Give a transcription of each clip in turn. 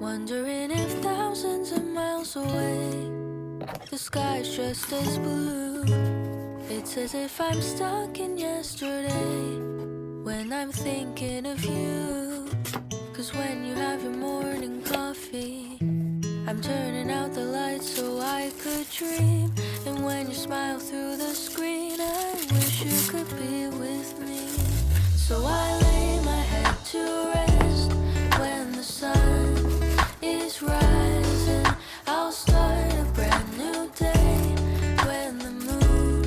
Wondering if thousands of miles away the sky's just as blue. It's as if I'm stuck in yesterday when I'm thinking of you. 'Cause when you have your morning coffee, I'm turning out the lights so I could dream. And when you smile through the screen, I wish you could be with me. So I lay my head to rest when the sun is rising. I'll start a brand new day when the moon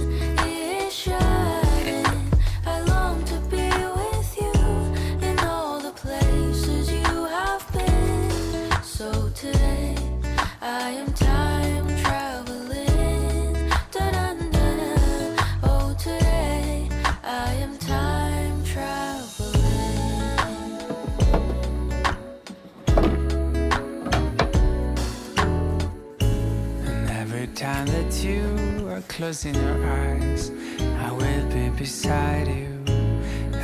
is shining. I long to be with you in all the places you have been. So today I am time traveling. Da-da-da-da. Oh, today I am time traveling. And every time that you are closing your eyes, I will be beside you.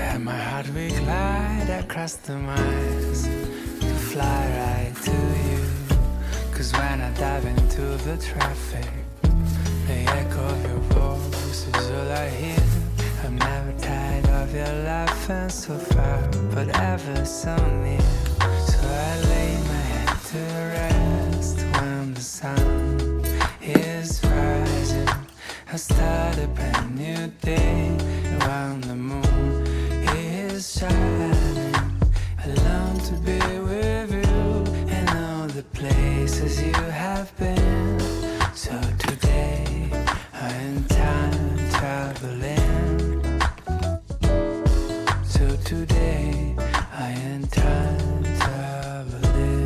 And my heart will glide across the miles to fly right to you. 'Cause when I dive into the traffic, the echo of your voice is all I hear. I'm never tired of your laughing so far, but ever so near. So I lay my head to rest when the sun is rising. I start a brand new day when the moon is shining. I long to be with you in all the places you have been. So today I am time traveling. So today I am time traveling.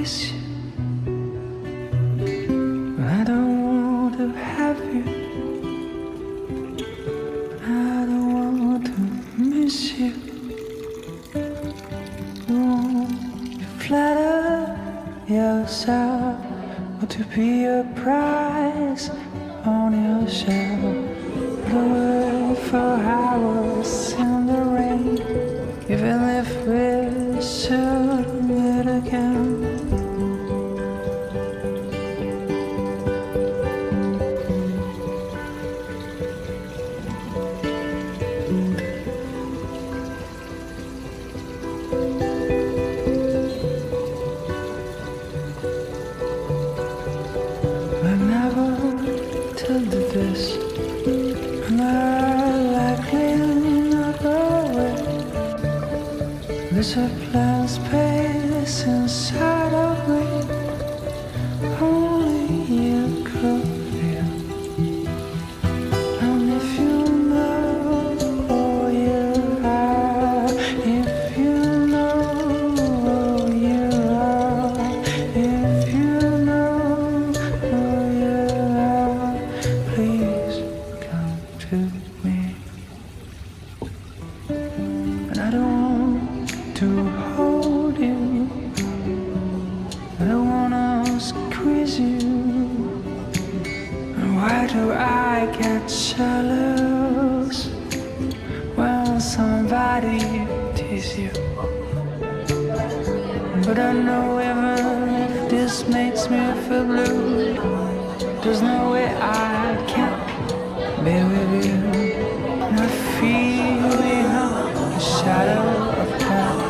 kiss you. I don't want to have you. I don't want to miss you. Won't you flatter yourself or to be a prize on your shelf? Go for hours in the rain, even if we should meet again. I never told you this. I'm not likely another way. There's a blank space inside of me. Only you could feel. And if you know who you are, if you know who you are, if you know who you are, please come to me. And I don't want to hold you, I don't wanna squeeze you. And why do I get jealous when somebody teases you? But I know even if this makes me feel blue, there's no way I can be with you. And I feel behind the shadow of cloud.